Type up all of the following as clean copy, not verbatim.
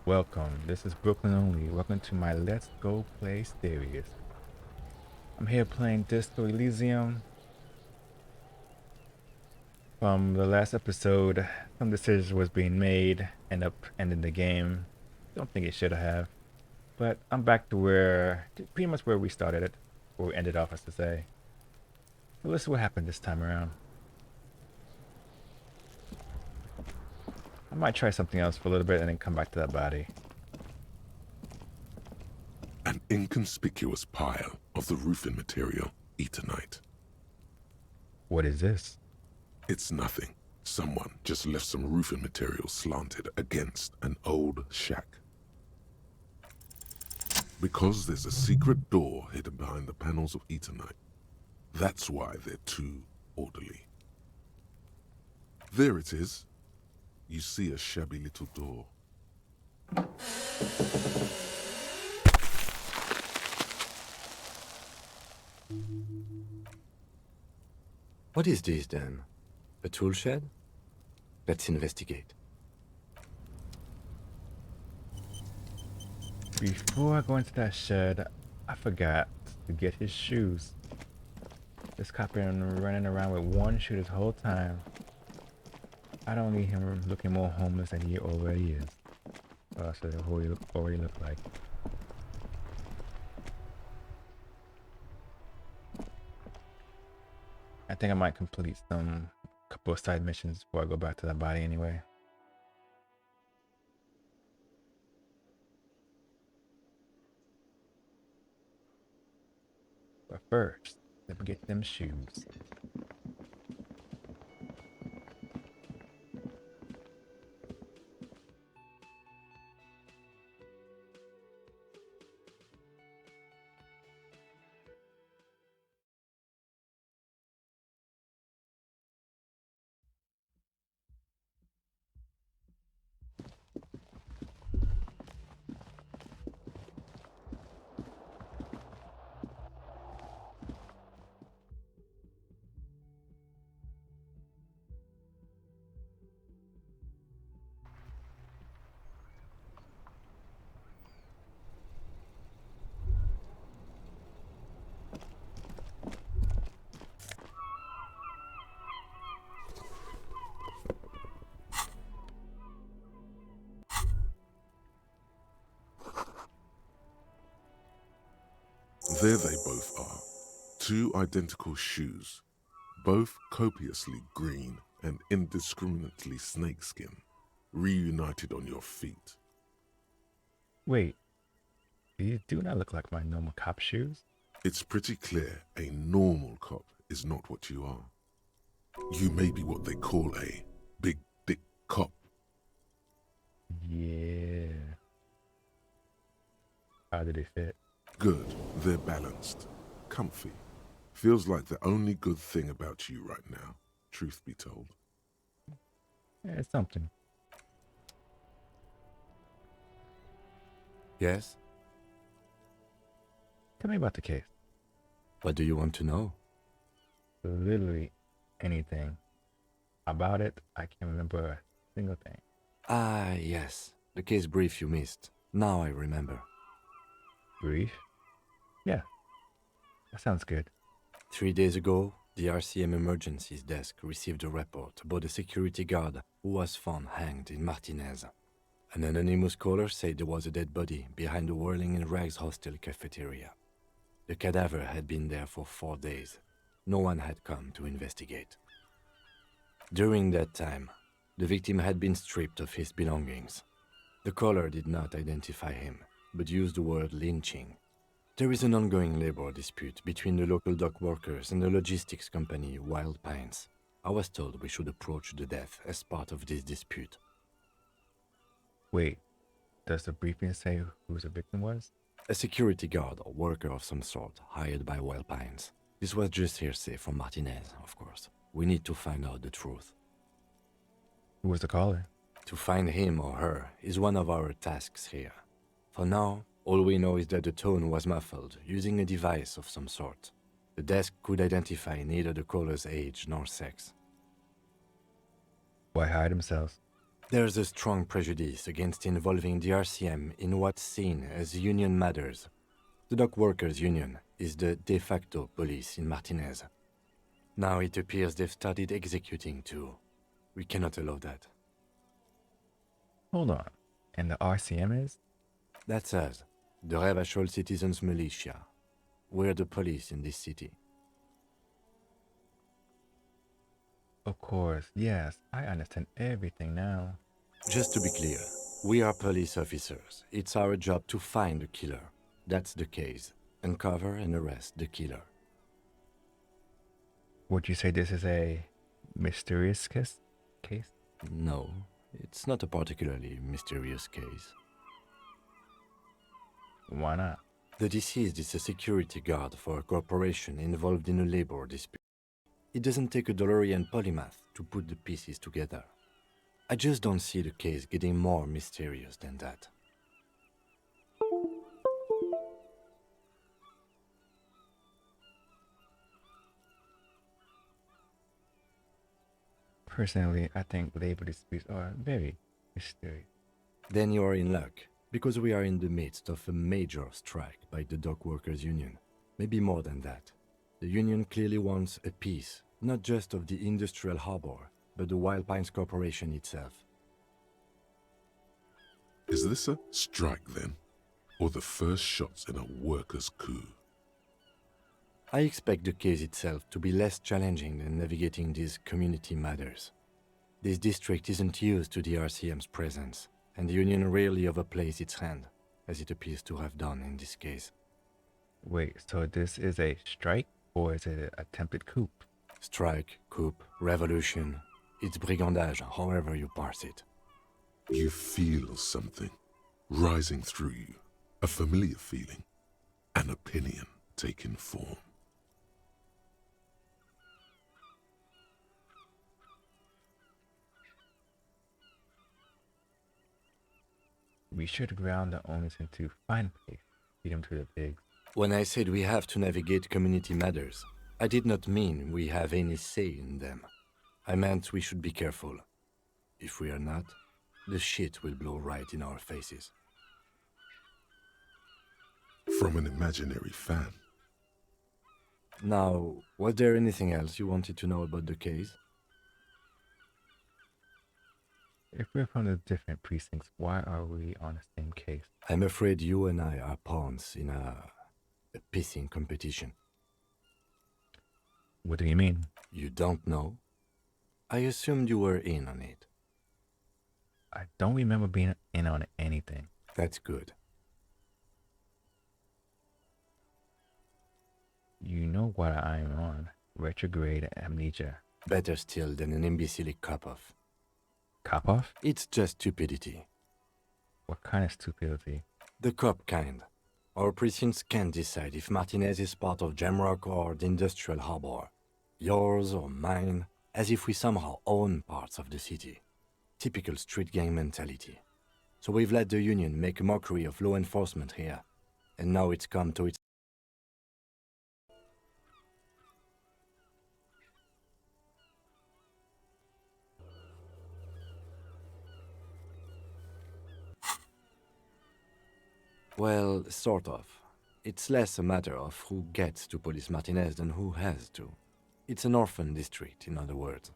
Welcome. This is Brooklyn Only. Welcome to my Let's Go Play series. I'm here playing Disco Elysium. From the last episode, some decisions was being made, end up ending the game. Don't think it should have. But I'm back to pretty much where we started it, where we ended off, as to say. So let's see what happened this time around. I might try something else for a little bit and then come back to that body. An inconspicuous pile of the roofing material, Eternite. What is this? It's nothing. Someone just left some roofing material slanted against an old shack. Because there's a secret door hidden behind the panels of Eternite. That's why they're too orderly. There it is. You see a shabby little door. What is this, then? A tool shed? Let's investigate. Before I go into that shed, I forgot to get his shoes. This cop been running around with one shoe this whole time. I don't need him looking more homeless than he already is. Oh, so what he already look like. I think I might complete some couple of side missions before I go back to that body anyway. But first, let me get them shoes. There they both are. Two identical shoes, both copiously green and indiscriminately snakeskin, reunited on your feet. Wait, these do not look like my normal cop shoes. It's pretty clear a normal cop is not what you are. You may be what they call a big dick cop. Yeah. How do they fit? Good, they're balanced, comfy. Feels like the only good thing about you right now, truth be told. Yeah, it's something. Yes? Tell me about the case. What do you want to know? Literally anything. About it, I can't remember a single thing. Ah, yes. The case brief you missed. Now I remember. Brief? Yeah, that sounds good. 3 days ago, the RCM Emergencies Desk received a report about a security guard who was found hanged in Martinez. An anonymous caller said there was a dead body behind the Whirling in Rags hostel cafeteria. The cadaver had been there for 4 days. No one had come to investigate. During that time, the victim had been stripped of his belongings. The caller did not identify him, but used the word lynching. There is an ongoing labor dispute between the local dock workers and the logistics company Wild Pines. I was told we should approach the death as part of this dispute. Wait, does the briefing say who the victim was? A security guard or worker of some sort hired by Wild Pines. This was just hearsay from Martinez, of course. We need to find out the truth. Who was the caller? To find him or her is one of our tasks here. For now, all we know is that the tone was muffled using a device of some sort. The desk could identify neither the caller's age nor sex. Why hide themselves? There's a strong prejudice against involving the RCM in what's seen as union matters. The dock workers' union is the de facto police in Martinez. Now it appears they've started executing too. We cannot allow that. Hold on. And the RCM is? That's us, the Revachol Citizens Militia. We're the police in this city. Of course, yes. I understand everything now. Just to be clear, we are police officers. It's our job to find the killer. That's the case. Uncover and arrest the killer. Would you say this is a mysterious case? No, it's not a particularly mysterious case. Why not? The deceased is a security guard for a corporation involved in a labor dispute. It doesn't take a DeLorean polymath to put the pieces together. I just don't see the case getting more mysterious than that. Personally, I think labor disputes are very mysterious. Then you are in luck, because we are in the midst of a major strike by the dock workers' union. Maybe more than that. The union clearly wants a piece, not just of the industrial harbor, but the Wild Pines Corporation itself. Is this a strike then? Or the first shots in a workers' coup? I expect the case itself to be less challenging than navigating these community matters. This district isn't used to the RCM's presence, and the union rarely overplays its hand, as it appears to have done in this case. Wait, so this is a strike or is it an attempted coup? Strike, coup, revolution, it's brigandage, however you parse it. You feel something rising through you, a familiar feeling, an opinion taking form. We should ground the owners into fine place, feed them to the pigs. When I said we have to navigate community matters, I did not mean we have any say in them. I meant we should be careful. If we are not, the shit will blow right in our faces. From an imaginary fan. Now, was there anything else you wanted to know about the case? If we're from the different precincts, why are we on the same case? I'm afraid you and I are pawns in a pissing competition. What do you mean? You don't know? I assumed you were in on it. I don't remember being in on anything. That's good. You know what I'm on. Retrograde amnesia. Better still than an imbecilic cop-off. Cop-off? It's just stupidity. What kind of stupidity? The cop kind. Our precincts can't decide if Martinez is part of Jamrock or the industrial harbor. Yours or mine, as if we somehow own parts of the city. Typical street gang mentality. So we've let the union make a mockery of law enforcement here. And now it's come to its... Well, sort of. It's less a matter of who gets to police Martinez than who has to. It's an orphan district, in other words.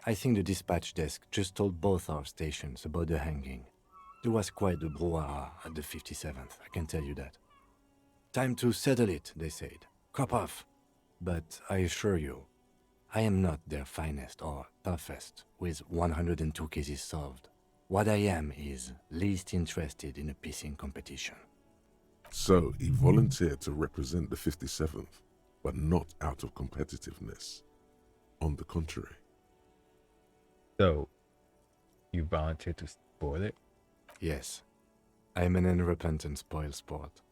I think the dispatch desk just told both our stations about the hanging. There was quite the brouhaha at the 57th, I can tell you that. Time to settle it, they said. Cop off. But I assure you, I am not their finest or toughest, with 102 cases solved. What I am is least interested in a pissing competition. So he volunteered to represent the 57th, but not out of competitiveness. On the contrary. So, you volunteered to spoil it? Yes, I'm an unrepentant spoil sport.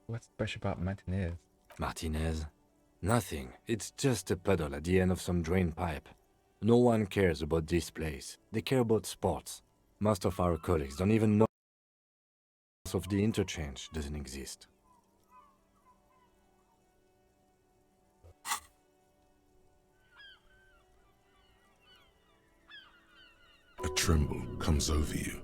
What's special about Martinez? Martinez? Nothing. It's just a puddle at the end of some drain pipe. No one cares about this place. They care about sports. Most of our colleagues don't even know of the interchange doesn't exist. tremble comes over you.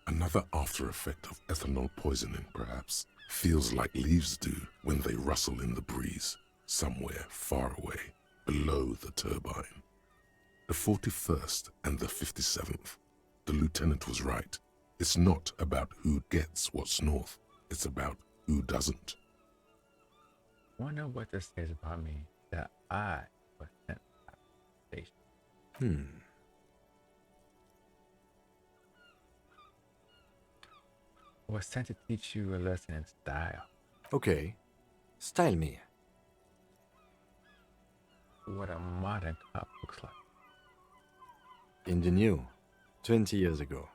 Another after effect of ethanol poisoning, perhaps. Feels like leaves do when they rustle in the breeze, somewhere far away, below the turbine. The 41st and the 57th. The lieutenant was right. It's not about who gets what's north. It's about who doesn't. Wonder what this says about me that I was sent to the station. Was sent to teach you a lesson in style. Okay. Style me. What a modern cop looks like. In the new, 20 years ago.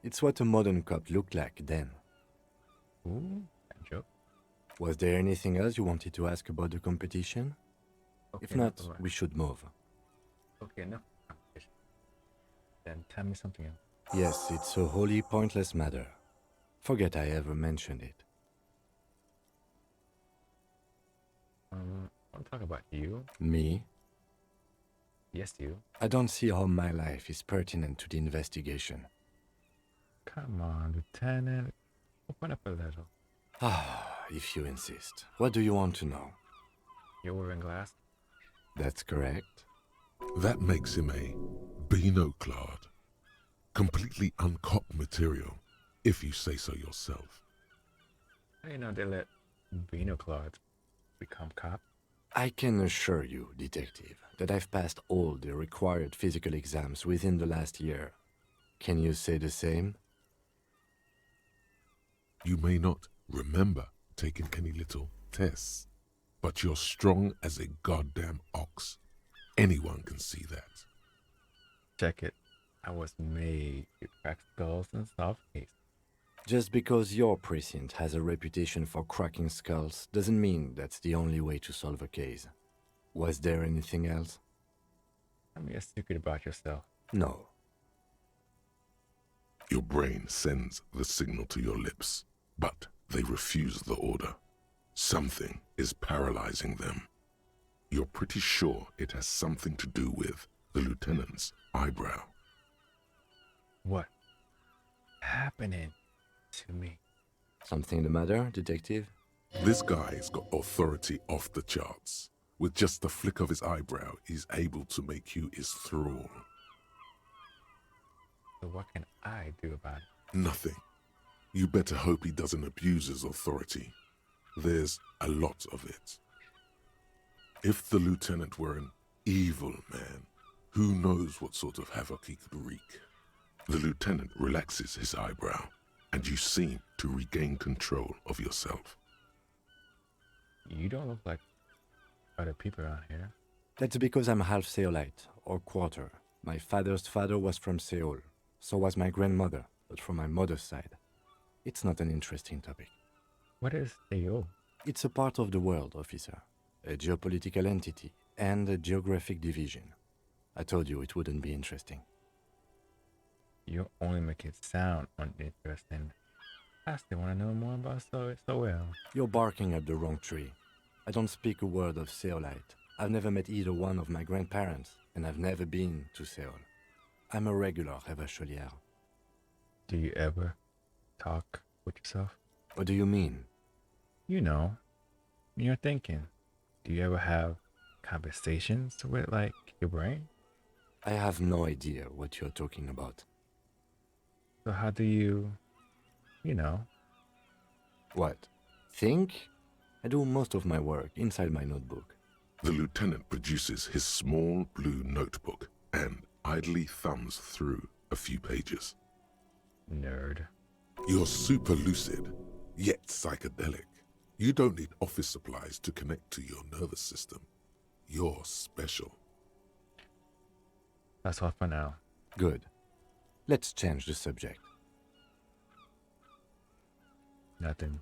It's what a modern cop looked like then. Ooh, that joke. Was there anything else you wanted to ask about the competition? Okay, If not, enough of we should move. Okay, enough competition. Then tell me something else. Yes, it's a wholly pointless matter. Forget I ever mentioned it. I want to talk about you. Me? Yes, you. I don't see how my life is pertinent to the investigation. Come on, Lieutenant. Open up a little. Ah, if you insist. What do you want to know? You're wearing glass? That's correct. That makes him a binoclard. Completely uncopped material, if you say so yourself. How do you know they let binoclars become cops? I can assure you, Detective, that I've passed all the required physical exams within the last year. Can you say the same? You may not remember taking any little tests, but you're strong as a goddamn ox. Anyone can see that. Check it. I was made to crack skulls and solve cases. Just because your precinct has a reputation for cracking skulls doesn't mean that's the only way to solve a case. Was there anything else? Tell me a secret about yourself. No. Your brain sends the signal to your lips, but they refuse the order. Something is paralyzing them. You're pretty sure it has something to do with the lieutenant's eyebrow. What happening to me? Something the matter, Detective? This guy's got authority off the charts. With just the flick of his eyebrow, he's able to make you his thrall. So what can I do about it? Nothing. You better hope he doesn't abuse his authority. There's a lot of it. If the lieutenant were an evil man, who knows what sort of havoc he could wreak. The lieutenant relaxes his eyebrow, and you seem to regain control of yourself. You don't look like other people around here. That's because I'm half Seolite, or quarter. My father's father was from Seoul. So was my grandmother, but from my mother's side. It's not an interesting topic. What is Seoul? It's a part of the world, officer. A geopolitical entity and a geographic division. I told you it wouldn't be interesting. You only make it sound uninteresting. I still want to know more about Seoul. You're barking up the wrong tree. I don't speak a word of Seolite. I've never met either one of my grandparents, and I've never been to Seoul. I'm a regular Revacholière. Do you ever talk with yourself? What do you mean? You know, when you're thinking. Do you ever have conversations with, like, your brain? I have no idea what you're talking about. So how do you know? What? Think? I do most of my work inside my notebook. The lieutenant produces his small blue notebook and idly thumbs through a few pages. Nerd. You're super lucid, yet psychedelic. You don't need office supplies to connect to your nervous system. You're special. That's all for now. Good. Let's change the subject. Nothing.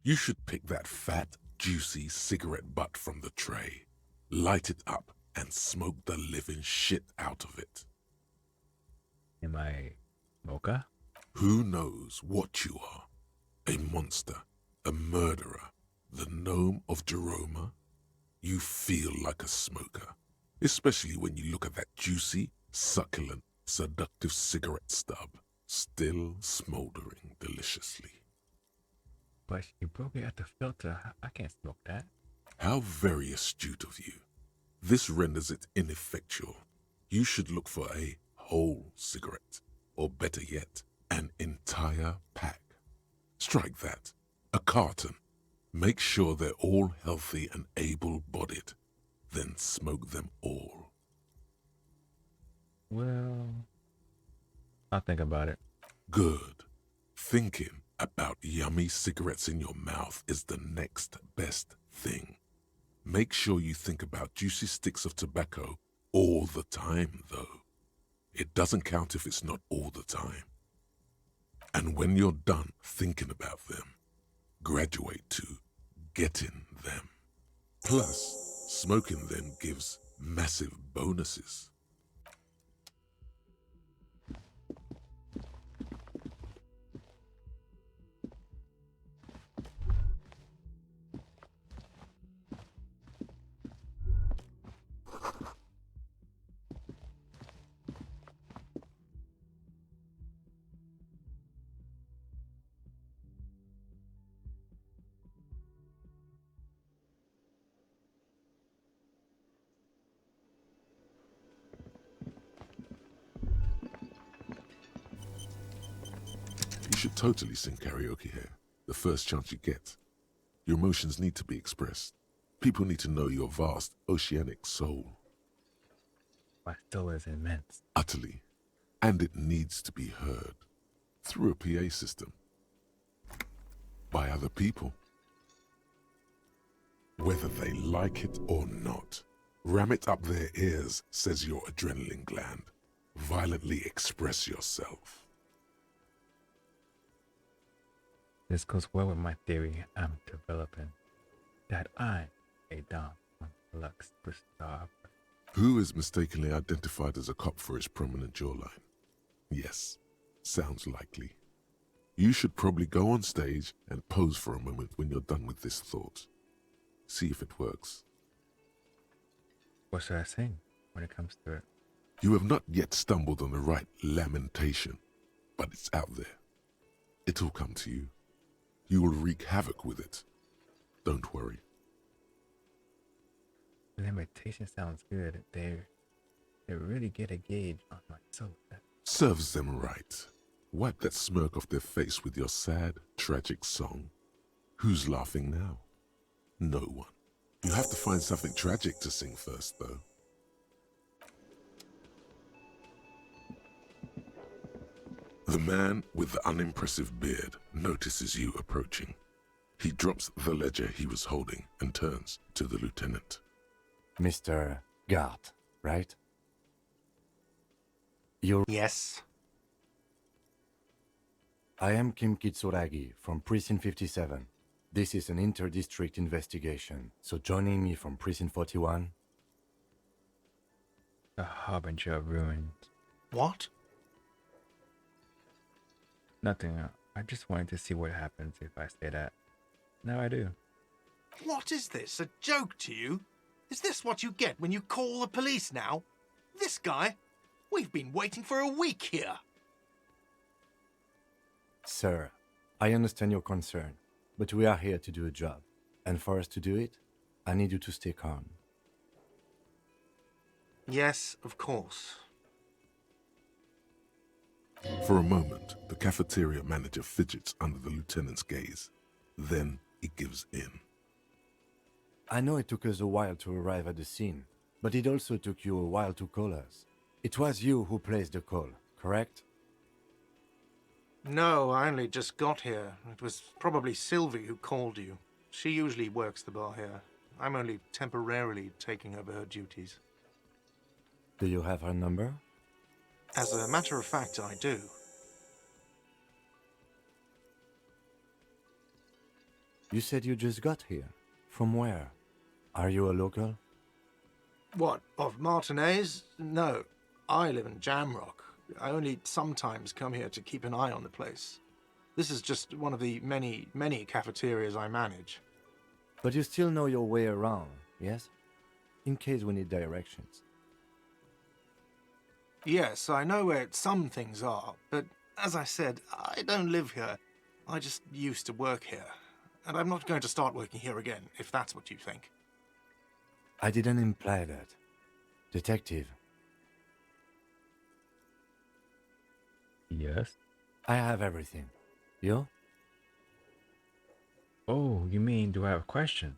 You should pick that fat, juicy cigarette butt from the tray, light it up, and smoke the living shit out of it. Am I mocha? Who knows what you are? A monster, a murderer, the gnome of Jeroma? You feel like a smoker, especially when you look at that juicy, succulent, seductive cigarette stub, still smoldering deliciously. But you broke it at the filter. I can't smoke that. How very astute of you. This renders it ineffectual. You should look for a whole cigarette, or better yet, an entire pack. Strike that. A carton. Make sure they're all healthy and able-bodied. Then smoke them all. Well, I'll think about it. Good. Thinking about yummy cigarettes in your mouth is the next best thing. Make sure you think about juicy sticks of tobacco all the time, though. It doesn't count if it's not all the time. And when you're done thinking about them, graduate to getting them. Plus, smoking them gives massive bonuses. You should totally sing karaoke here, the first chance you get. Your emotions need to be expressed. People need to know your vast, oceanic soul. My soul is immense. Utterly. And it needs to be heard. Through a PA system. By other people. Whether they like it or not. Ram it up their ears, says your adrenaline gland. Violently express yourself. This goes well with my theory I'm developing. That I'm a Dom Lux superstar. Who is mistakenly identified as a cop for his prominent jawline? Yes, sounds likely. You should probably go on stage and pose for a moment when you're done with this thought. See if it works. What should I sing when it comes to it? You have not yet stumbled on the right lamentation, but it's out there. It'll come to you. You will wreak havoc with it. Don't worry. Limitation sounds good. They really get a gauge on my soul. Serves them right. Wipe that smirk off their face with your sad, tragic song. Who's laughing now? No one. You have to find something tragic to sing first, though. The man with the unimpressive beard notices you approaching. He drops the ledger he was holding and turns to the lieutenant. Mr. Gart, right? You're... Yes. I am Kim Kitsuragi from Precinct 57. This is an inter-district investigation, so joining me from Precinct 41... The harbinger of ruins. What? Nothing. I just wanted to see what happens if I say that. Now I do. What is this? A joke to you? Is this what you get when you call the police now? This guy? We've been waiting for a week here. Sir, I understand your concern, but we are here to do a job. And for us to do it, I need you to stay calm. Yes, of course. For a moment, the cafeteria manager fidgets under the lieutenant's gaze. Then he gives in. I know it took us a while to arrive at the scene, but it also took you a while to call us. It was you who placed the call, correct? No, I only just got here. It was probably Sylvie who called you. She usually works the bar here. I'm only temporarily taking over her duties. Do you have her number? As a matter of fact, I do. You said you just got here. From where? Are you a local? What, of Martinez? No, I live in Jamrock. I only sometimes come here to keep an eye on the place. This is just one of the many, many cafeterias I manage. But you still know your way around, yes? In case we need directions. Yes, I know where some things are, but as I said, I don't live here. I just used to work here. And I'm not going to start working here again, if that's what you think. I didn't imply that. Detective, Yes. I have everything. You? Oh, you mean, do I have a question?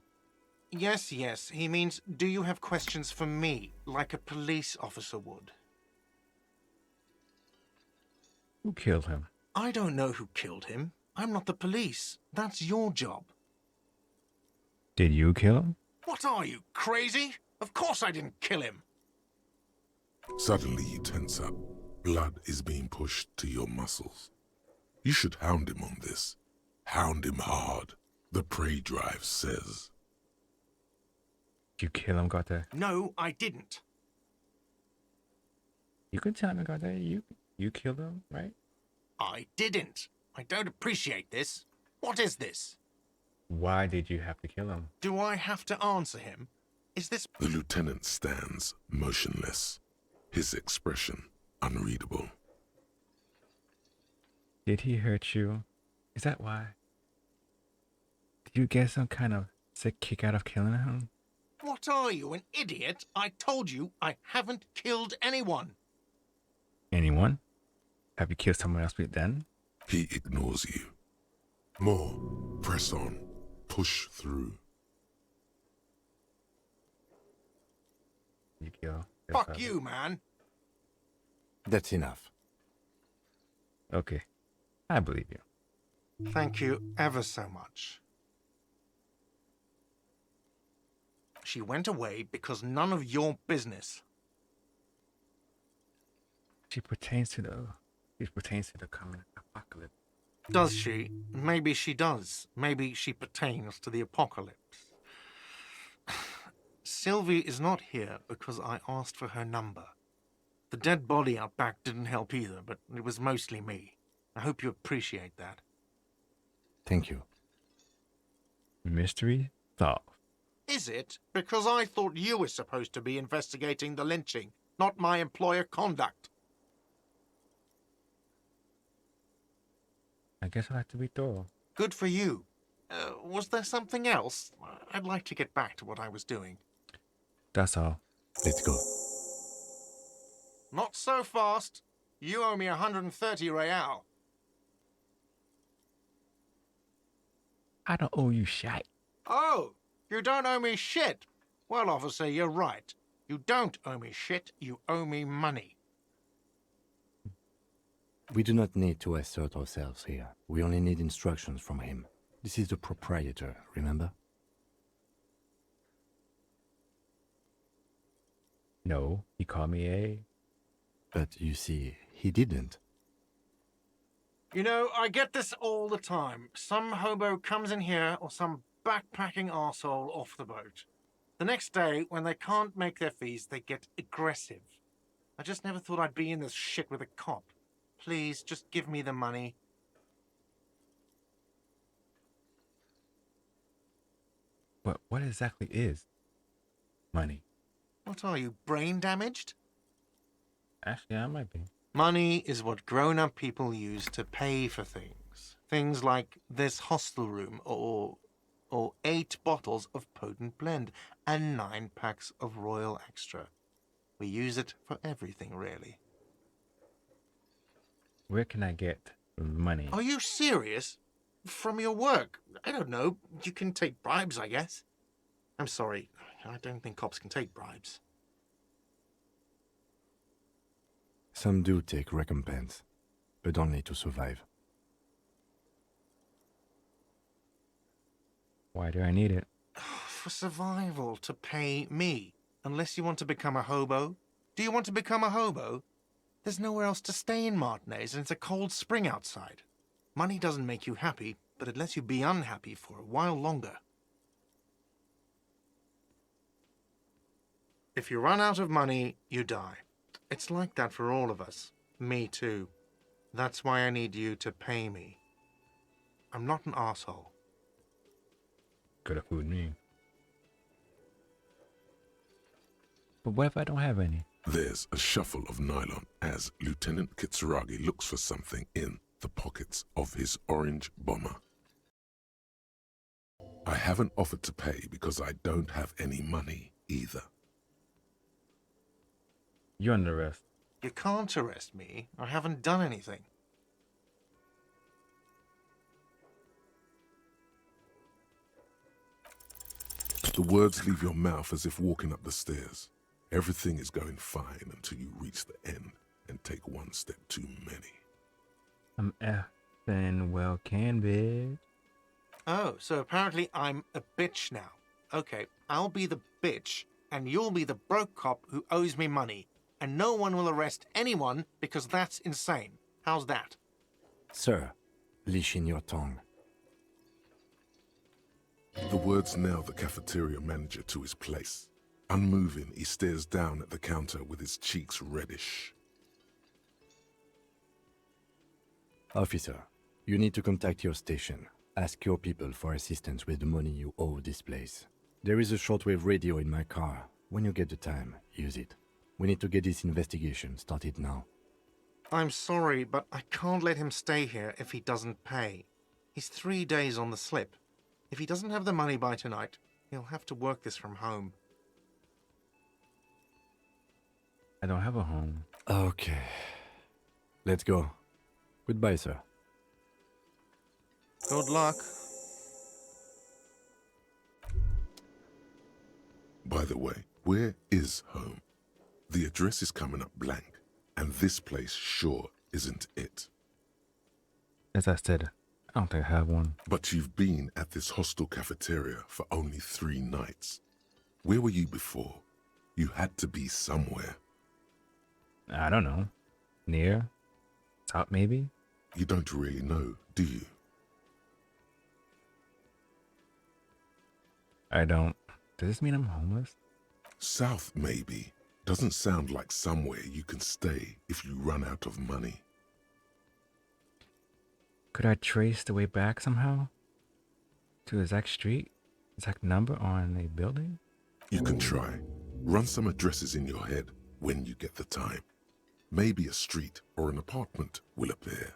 Yes, yes, he means, do you have questions for me, like a police officer would? Who killed him? I don't know who killed him. I'm not the police. That's your job. Did you kill him? What are you, crazy? Of course I didn't kill him. Suddenly you tense up. Blood is being pushed to your muscles. You should hound him on this. Hound him hard. The prey drive says. Did you kill him, Gote? No, I didn't. You can tell me, Gote. You killed him, right? I didn't. I don't appreciate this. What is this? Why did you have to kill him? Do I have to answer him? Is this... The lieutenant stands motionless. His expression unreadable. Did he hurt you? Is that why? Did you get some kind of sick kick out of killing him? What are you, an idiot? I told you I haven't killed anyone. Anyone? Have you killed someone else then? He ignores you. More. Press on. Push through. You kill. Fuck you, man. That's enough. Okay. I believe you. Thank you ever so much. She went away because none of your business. She pertains to the coming apocalypse. Does she? Maybe she does. Maybe she pertains to the apocalypse. Sylvie is not here because I asked for her number. The dead body out back didn't help either, but it was mostly me. I hope you appreciate that. Thank you. Mystery solved. Is it? Because I thought you were supposed to be investigating the lynching, not my employer conduct. I guess I'll have to be thorough. Good for you. Was there something else? I'd like to get back to what I was doing. That's all. Let's go. Not so fast. You owe me 130 real. I don't owe you shit. Oh, you don't owe me shit. Well, officer, you're right. You don't owe me shit. You owe me money. We do not need to assert ourselves here. We only need instructions from him. This is the proprietor, remember? No, he called me a... But you see, he didn't. You know, I get this all the time. Some hobo comes in here or some backpacking arsehole off the boat. The next day, when they can't make their fees, they get aggressive. I just never thought I'd be in this shit with a cop. Please, just give me the money. What exactly is money? What are you, brain damaged? Actually, I might be. Money is what grown-up people use to pay for things. Things like this hostel room or 8 bottles of potent blend and 9 packs of Royal Extra. We use it for everything, really. Where can I get money? Are you serious? From your work? I don't know. You can take bribes, I guess. I'm sorry. I don't think cops can take bribes. Some do take recompense, but only to survive. Why do I need it? For survival, to pay me. Unless you want to become a hobo. Do you want to become a hobo? There's nowhere else to stay in Martinez, and it's a cold spring outside. Money doesn't make you happy, but it lets you be unhappy for a while longer. If you run out of money, you die. It's like that for all of us. Me too. That's why I need you to pay me. I'm not an asshole. Could have fooled me. But what if I don't have any? There's a shuffle of nylon as Lieutenant Kitsuragi looks for something in the pockets of his orange bomber. I haven't offered to pay because I don't have any money either. You're under arrest. You can't arrest me. I haven't done anything. The words leave your mouth as if walking up the stairs. Everything is going fine until you reach the end and take one step too many. I'm effing well can, bitch. Oh, so apparently I'm a bitch now. Okay, I'll be the bitch, and you'll be the broke cop who owes me money, and no one will arrest anyone because that's insane. How's that? Sir, leash in your tongue. The words nail the cafeteria manager to his place. Unmoving, he stares down at the counter with his cheeks reddish. Officer, you need to contact your station. Ask your people for assistance with the money you owe this place. There is a shortwave radio in my car. When you get the time, use it. We need to get this investigation started now. I'm sorry, but I can't let him stay here if he doesn't pay. He's 3 days on the slip. If he doesn't have the money by tonight, he'll have to work this from home. I don't have a home. Okay. Let's go. Goodbye, sir. Good luck. By the way, where is home? The address is coming up blank, and this place sure isn't it. As I said, I don't think I have one. But you've been at this hostel cafeteria for only 3 nights. Where were you before? You had to be somewhere. I don't know. Near? Top, maybe? You don't really know, do you? I don't. Does this mean I'm homeless? South, maybe. Doesn't sound like somewhere you can stay if you run out of money. Could I trace the way back somehow? To the exact street? Exact number on a building? You can try. Run some addresses in your head when you get the time. Maybe a street or an apartment will appear.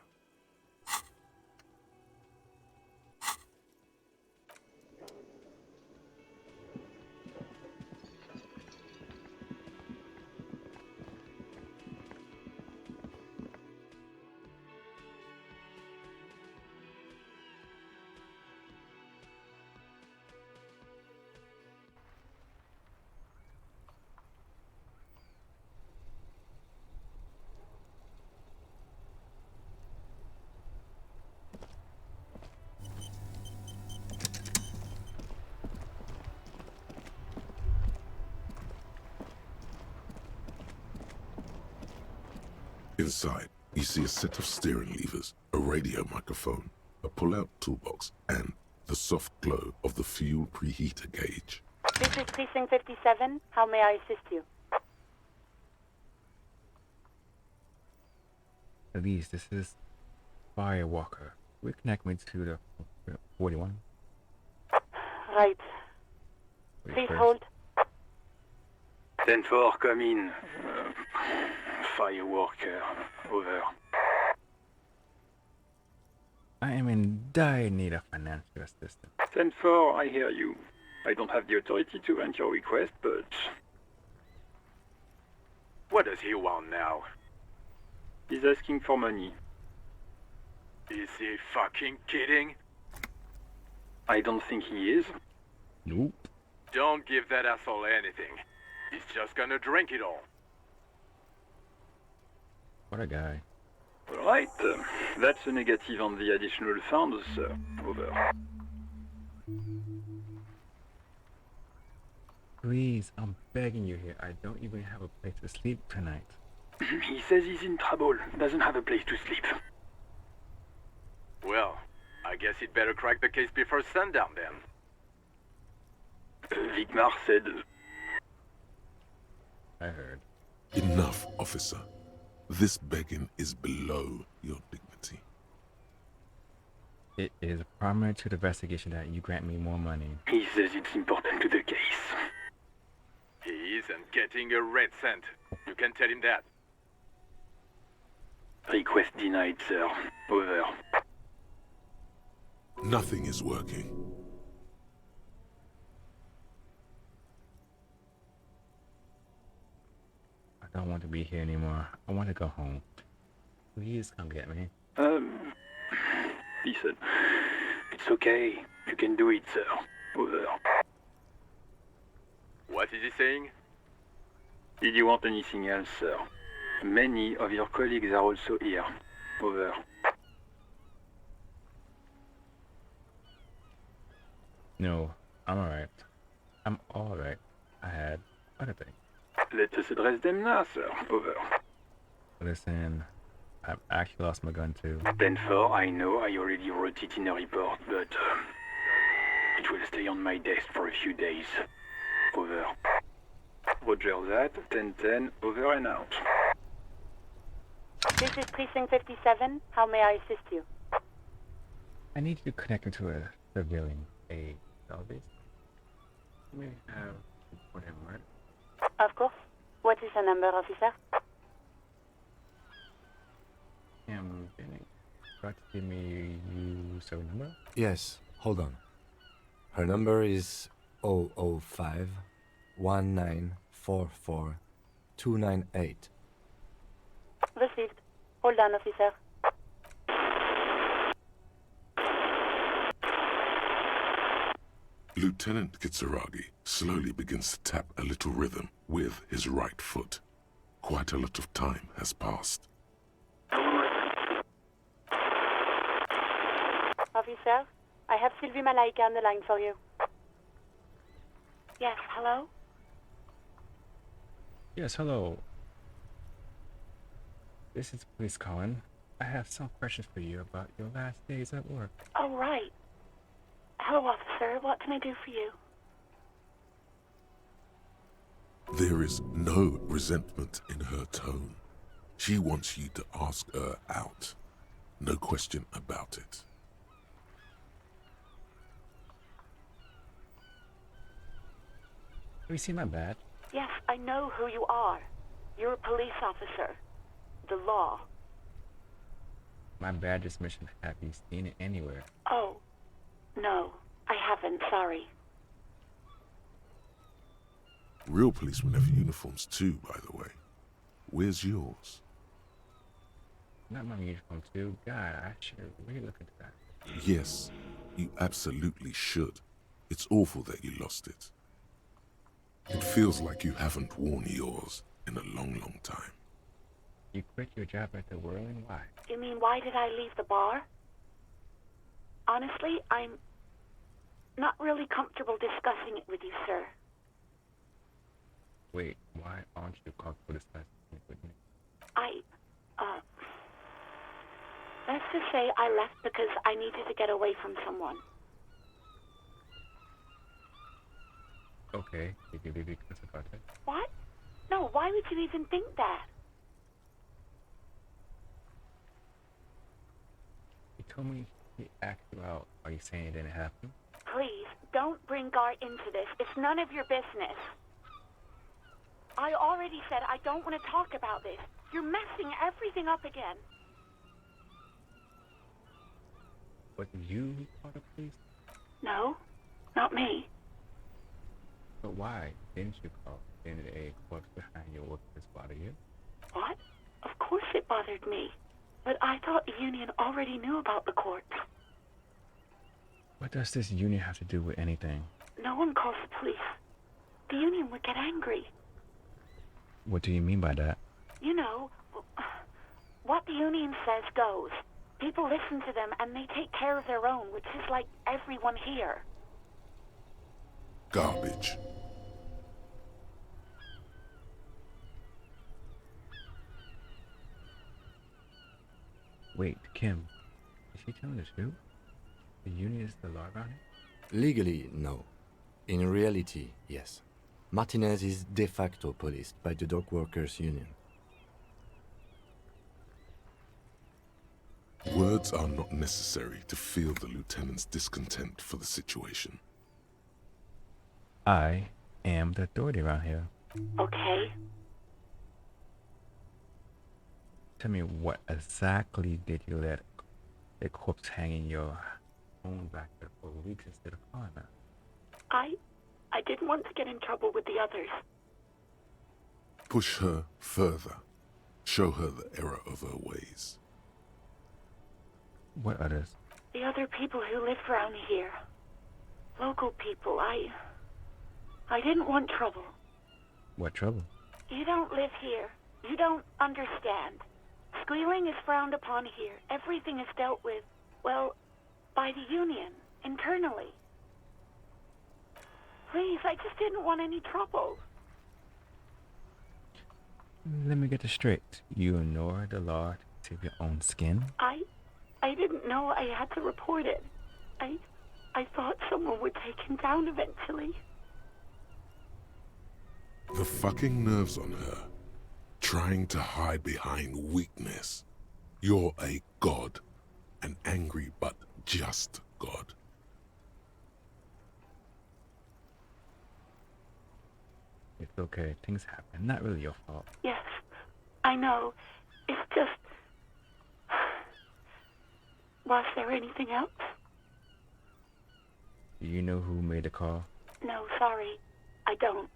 Inside, you see a set of steering levers, a radio microphone, a pull-out toolbox, and the soft glow of the fuel preheater gauge. This is Precinct 57. How may I assist you? Elise, this is Firewalker. Will you connect me to the 41? Right. Wait Please first. hold. 10-4, come in. Firewalker, over. I am in dire need of financial assistance. 10-4, I hear you. I don't have the authority to grant your request, but... What does he want now? He's asking for money. Is he fucking kidding? I don't think he is. Nope. Don't give that asshole anything. He's just gonna drink it all. What a guy. Alright, that's a negative on the additional funds, over. Please, I'm begging you here. I don't even have a place to sleep tonight. He says he's in trouble, doesn't have a place to sleep. Well, I I guess he'd better crack the case before sundown then. Vicmar said... I heard. Enough, officer. This begging is below your dignity. It is primary to the investigation that you grant me more money. He says it's important to the case. He isn't getting a red cent. You can tell him that. Request denied, sir. Over. Nothing is working. I don't want to be here anymore. I want to go home. Please come get me. Listen. It's okay. You can do it, sir. Over. What is he saying? Did you want anything else, sir? Many of your colleagues are also here. Over. No, I'm alright. I'm alright. I had other things. Let us address them now, sir. Over. Listen, I've actually lost my gun too. 10-4, I know I already wrote it in a report, but it will stay on my desk for a few days. Over. Roger that. 10-10, over and out. This is Precinct 57. How may I assist you? I need you to connect me to a civilian. A Elvis? You may have reported murder. Of course. What is the number, officer? Benning. Got to give me use her number? Yes, hold on. Her number is 005 1944 298. Received. Hold on, officer. Lieutenant Kitsuragi slowly begins to tap a little rhythm with his right foot. Quite a lot of time has passed. Officer, I have Sylvie Malaika on the line for you. Yes, hello? Yes, hello. This is police calling. I have some questions for you about your last days at work. Oh, right. Hello, officer. What can I do for you? There is no resentment in her tone. She wants you to ask her out. No question about it. Have you seen my badge? Yes, I know who you are. You're a police officer. The law. My badge is mentioned. Have you seen it anywhere? Oh, no. I haven't, sorry. Real policemen have uniforms too, by the way. Where's yours? Not my uniform too. God, I should really look into that. Yes, you absolutely should. It's awful that you lost it. It feels like you haven't worn yours in a long, long time. You quit your job at the Whirling? Why? You mean, why did I leave the bar? Honestly, I'm not really comfortable discussing it with you, sir. Wait, why aren't you comfortable discussing it with me? Let's just say I left because I needed to get away from someone. Okay, did you leave because about that? What? No, why would you even think that? You told me he asked you out. Are you saying it didn't happen? Please, don't bring Gar into this. It's none of your business. I already said I don't want to talk about this. You're messing everything up again. Was you called the police? No, not me. But why didn't you call? Didn't a corpse behind your workplace bother you? What? Of course it bothered me. But I thought the union already knew about the corpse. What does this union have to do with anything? No one calls the police. The union would get angry. What do you mean by that? You know, what the union says goes. People listen to them and they take care of their own, which is like everyone here. Garbage. Wait, Kim, is she telling the truth? The Union is the law around here? Legally, no. In reality, yes. Martinez is de facto policed by the Dock Workers Union. Words are not necessary to feel the lieutenant's discontent for the situation. I am the authority around here. Okay. Tell me, what exactly did you let a corpse hang in your home back there for weeks instead of calling her? I didn't want to get in trouble with the others. Push her further. Show her the error of her ways. What others? The other people who live around here. Local people. I didn't want trouble. What trouble? You don't live here. You don't understand. Squealing is frowned upon here. Everything is dealt with, well, by the Union, internally. Please, I just didn't want any trouble. Let me get this straight. You ignore the law to save your own skin? I didn't know I had to report it. I thought someone would take him down eventually. The fucking nerves on her. Trying to hide behind weakness. You're a god. An angry but just god. It's okay. Things happen. Not really your fault. Yes, I know. It's just... Was there anything else? Do you know who made the call? No, sorry. I don't.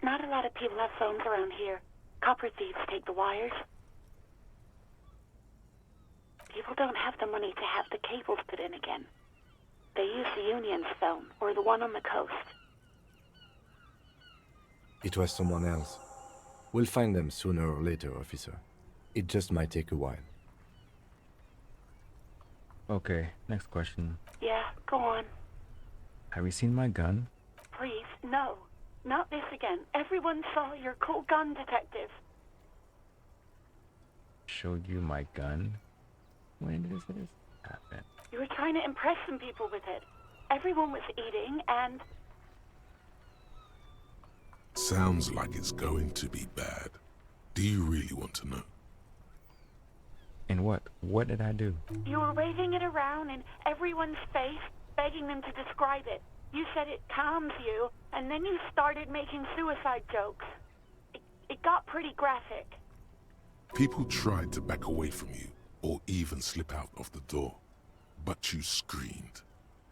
Not a lot of people have phones around here. Copper thieves take the wires. People don't have the money to have the cables put in again. They use the Union's phone, or the one on the coast. It was someone else. We'll find them sooner or later, officer. It just might take a while. Okay, next question. Yeah, go on. Have you seen my gun? Please, no. Not this again. Everyone saw your cool gun, detective. Showed you my gun? When did this happen? You were trying to impress some people with it. Everyone was eating, and... Sounds like it's going to be bad. Do you really want to know? And what? What did I do? You were waving it around in everyone's face, begging them to describe it. You said it calms you, and then you started making suicide jokes. It got pretty graphic. People tried to back away from you, or even slip out of the door. But you screamed.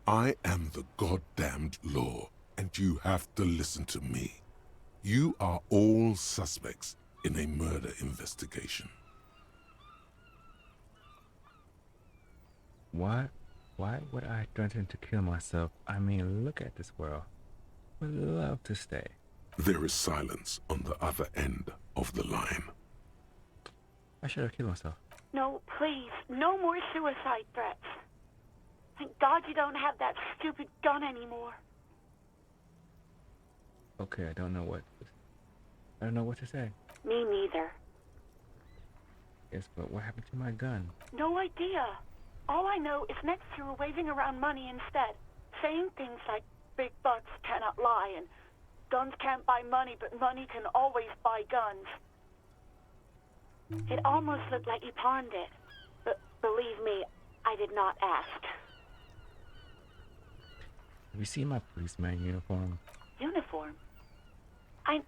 I am the goddamned law, and you have to listen to me. You are all suspects in a murder investigation. What? Why would I threaten to kill myself? I mean, look at this world. Would love to stay. There is silence on the other end of the line. I should have killed myself. No, please, no more suicide threats. Thank God you don't have that stupid gun anymore. Okay, I don't know what to say. Me neither. Yes, but what happened to my gun? No idea. All I know is next you were waving around money instead, saying things like big bucks cannot lie and guns can't buy money, but money can always buy guns. It almost looked like you pawned it, but believe me, I did not ask. Have you seen my policeman uniform? Uniform?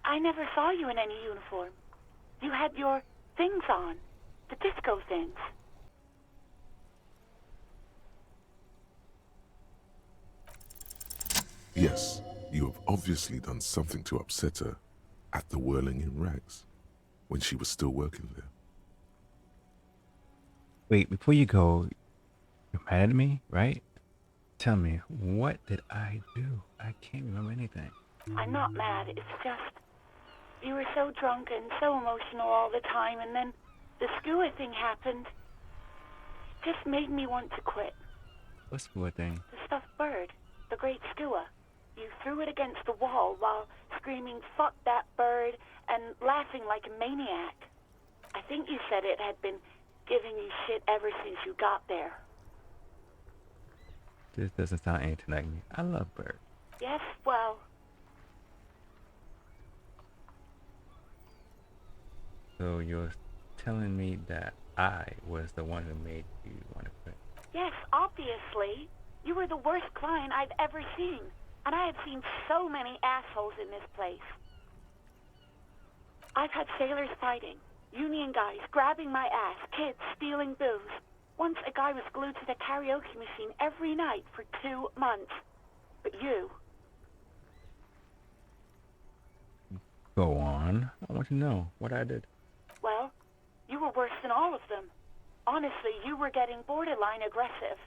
I never saw you in any uniform. You had your things on, the disco things. Yes, you have obviously done something to upset her at the Whirling in Rags, when she was still working there. Wait, before you go, you're mad at me, right? Tell me, what did I do? I can't remember anything. I'm not mad, it's just... You were so drunk and so emotional all the time, and then the skua thing happened. It just made me want to quit. What skua thing? The stuffed bird, the great skua. You threw it against the wall while screaming, "Fuck that bird," and laughing like a maniac. I think you said it had been giving you shit ever since you got there. This doesn't sound anything like me. I love birds. Yes, well, So you're telling me that I was the one who made you want to quit? yes, obviously. You were the worst client I've ever seen. And I have seen so many assholes in this place. I've had sailors fighting, union guys grabbing my ass, kids stealing booze. Once a guy was glued to the karaoke machine every night for 2 months. But you, Go on. I want to know what I did. well, you were worse than all of them. Honestly, you were getting borderline aggressive.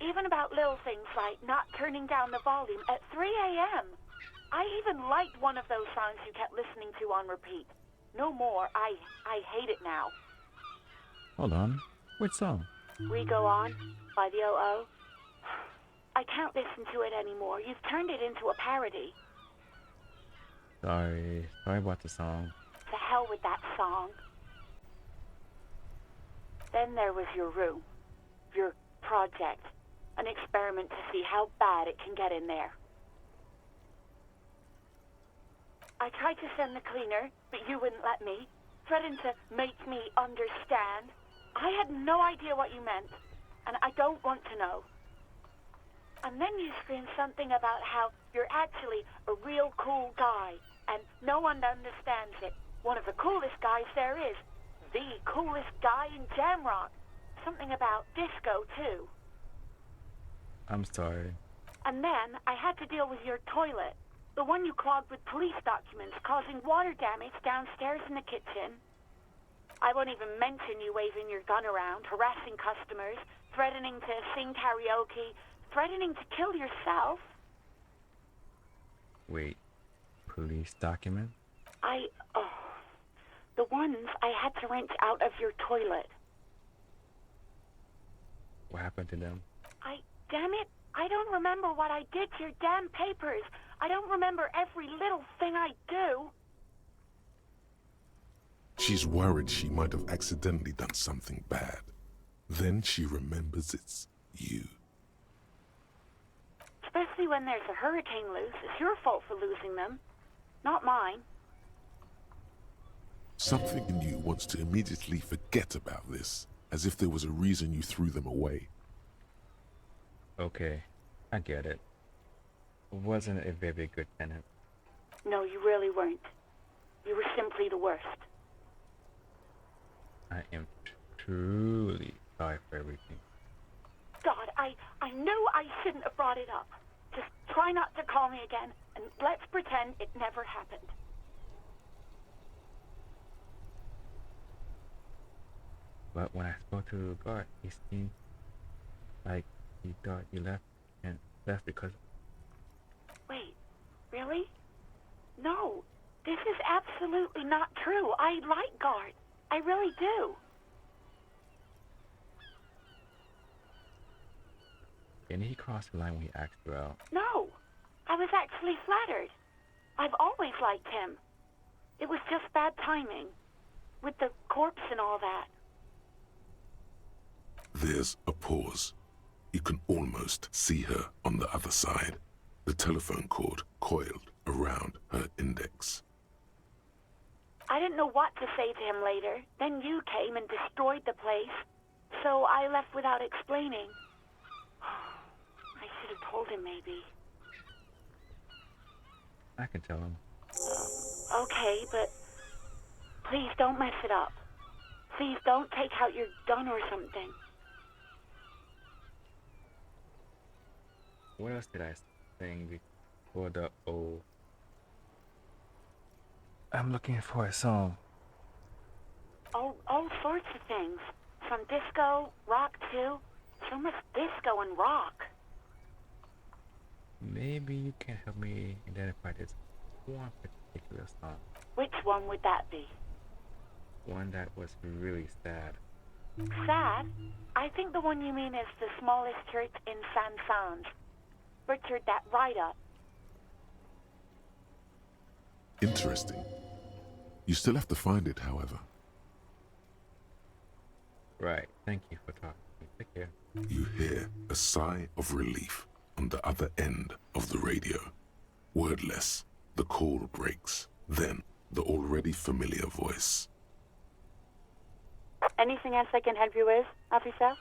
Even about little things like not turning down the volume at 3 a.m. I even liked one of those songs you kept listening to on repeat. No more. I hate it now. Hold on. Which song? We Go On by the O.O. I can't listen to it anymore. You've turned it into a parody. Sorry about the song. To hell with that song. Then there was your room. Your project. An experiment to see how bad it can get in there. I tried to send the cleaner, but you wouldn't let me. Threatened to make me understand. I had no idea what you meant, and I don't want to know. And then you screamed something about how you're actually a real cool guy, and no one understands it. One of the coolest guys there is. The coolest guy in Jamrock. Something about disco, too. I'm sorry. And then I had to deal with your toilet. The one you clogged with police documents, causing water damage downstairs in the kitchen. I won't even mention you waving your gun around, harassing customers, threatening to sing karaoke, threatening to kill yourself. Wait. Police document? The ones I had to wrench out of your toilet. What happened to them? Damn it, I don't remember what I did to your damn papers. I don't remember every little thing I do. She's worried she might have accidentally done something bad. Then she remembers it's you. Especially when there's a hurricane loose. It's your fault for losing them, not mine. Something in you wants to immediately forget about this, as if there was a reason you threw them away. Okay, I get it. Wasn't a very good tenant. No, you really weren't. You were simply the worst. I am truly sorry for everything. God, I knew I shouldn't have brought it up. Just try not to call me again, and let's pretend it never happened. But when I spoke to the guard, he seemed like he thought you left, and left because... Wait, really? No, this is absolutely not true. I like Guard. I really do. Didn't he cross the line when he asked you out? No, I was actually flattered. I've always liked him. It was just bad timing, with the corpse and all that. There's a pause. You can almost see her on the other side, the telephone cord coiled around her index. I didn't know what to say to him later. Then you came and destroyed the place. So I left without explaining. I should have told him, maybe. I can tell him. Okay, but please don't mess it up. Please don't take out your gun or something. What else did I sing before the O? I'm looking for a song. All sorts of things. From disco, rock too. So much disco and rock. Maybe you can help me identify this one particular song. Which one would that be? One that was really sad. Sad? I think the one you mean is the smallest church in San Sans. Butchered that right up. Interesting. You still have to find it, however. Right. Thank you for talking to me. Take care. You hear a sigh of relief on the other end of the radio. Wordless, the call breaks. Then, the already familiar voice. Anything else I can help you with, officer?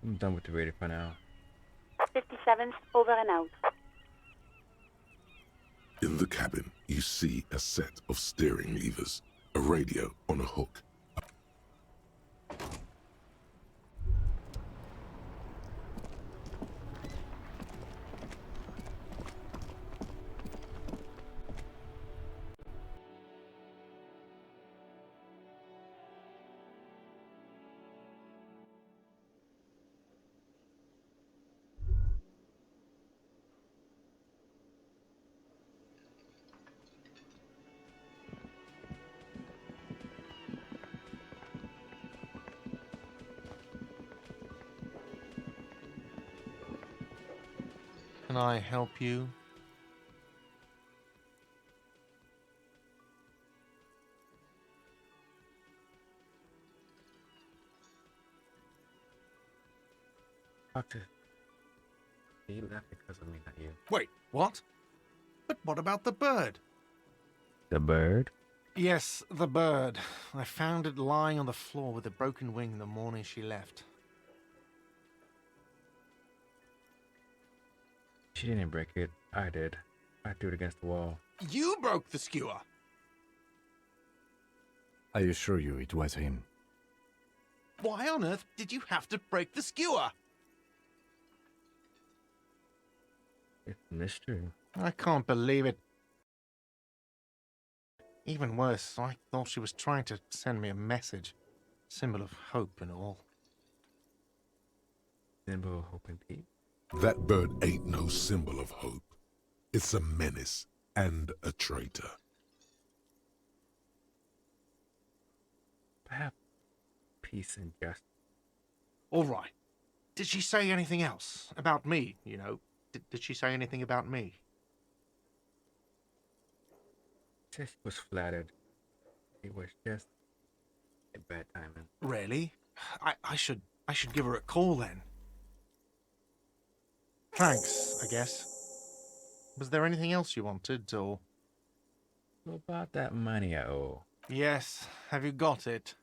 I'm done with the radio for now. 57th, over and out. In the cabin, you see a set of steering levers, a radio on a hook. Can I help you? Doctor. He left because of me, not you. Wait, what? But what about the bird? The bird? Yes, the bird. I found it lying on the floor with a broken wing the morning she left. She didn't break it. I did. I threw it against the wall. You broke the skewer! I assure you it was him. Why on earth did you have to break the skewer? It's a mystery. I can't believe it. Even worse, I thought she was trying to send me a message. Symbol of hope and all. Symbol of hope and peace. That bird ain't no symbol of hope. It's a menace and a traitor. Perhaps peace and justice. All right. Did she say anything else? About me, you know? Did she say anything about me? Said she was flattered. It was just a bad timing. Really? I should give her a call then. Thanks, I guess. Was there anything else you wanted, or...? What about that money I owe? Yes. Have you got it?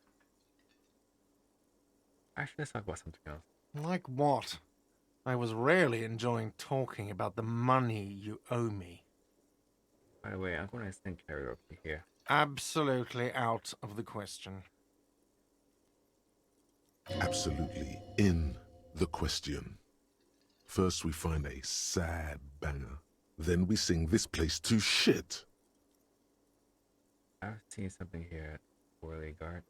Actually, let's talk about something else. Like what? I was rarely enjoying talking about the money you owe me. By the way, I'm going to sing karaoke here. Absolutely out of the question. Absolutely in the question. First we find a sad banger. Then we sing this place to shit. I've seen something here at Worley Guard.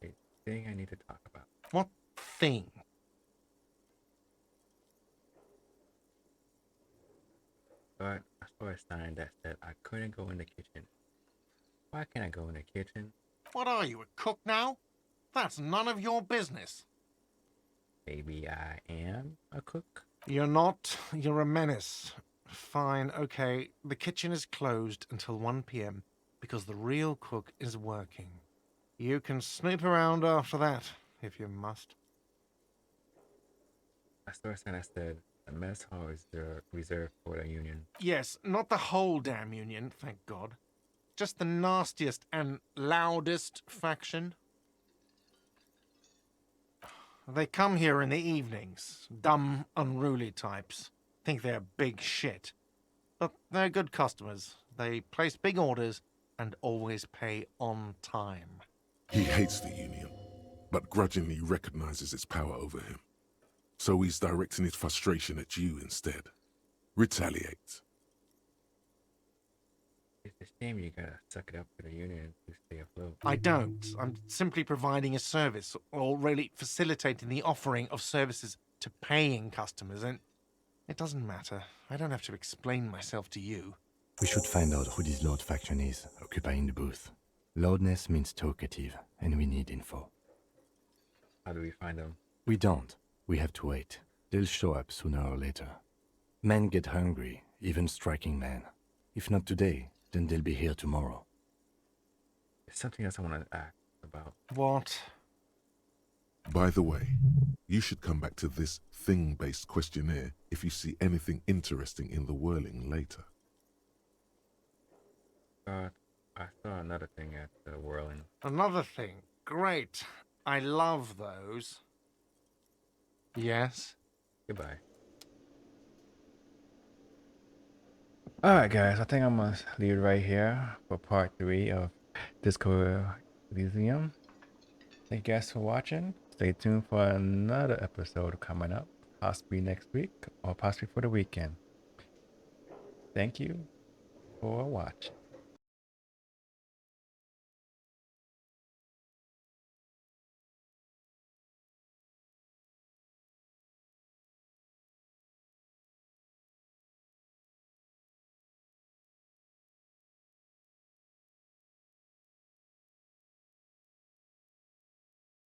A thing I need to talk about. What thing? But I saw a sign that said I couldn't go in the kitchen. Why can't I go in the kitchen? What are you, a cook now? That's none of your business. Maybe I am a cook? You're not. You're a menace. Fine, okay. The kitchen is closed until 1 p.m. because the real cook is working. You can snoop around after that, if you must. I saw a sign that said the mess hall is reserved for the union. Yes, not the whole damn union, thank God. Just the nastiest and loudest faction. They come here in the evenings. Dumb, unruly types. Think they're big shit. But they're good customers. They place big orders and always pay on time. He hates the union, but grudgingly recognizes its power over him. So he's directing his frustration at you instead. Retaliate. It's a shame you gotta suck it up to the union to stay afloat. I don't. I'm simply providing a service, or really facilitating the offering of services to paying customers, and it doesn't matter. I don't have to explain myself to you. We should find out who this Lord faction is, occupying the booth. Loudness means talkative, and we need info. How do we find them? We don't. We have to wait. They'll show up sooner or later. Men get hungry, even striking men. If not today, then they'll be here tomorrow. There's something else I want to ask about. What? By the way, you should come back to this thing-based questionnaire if you see anything interesting in the whirling later. I saw another thing at the whirling. Another thing. Great. I love those. Yes? Goodbye. Alright guys, I think I'm gonna leave it right here for part 3 of Disco Elysium. Thank you guys for watching. Stay tuned for another episode coming up, possibly next week or possibly for the weekend. Thank you for watching.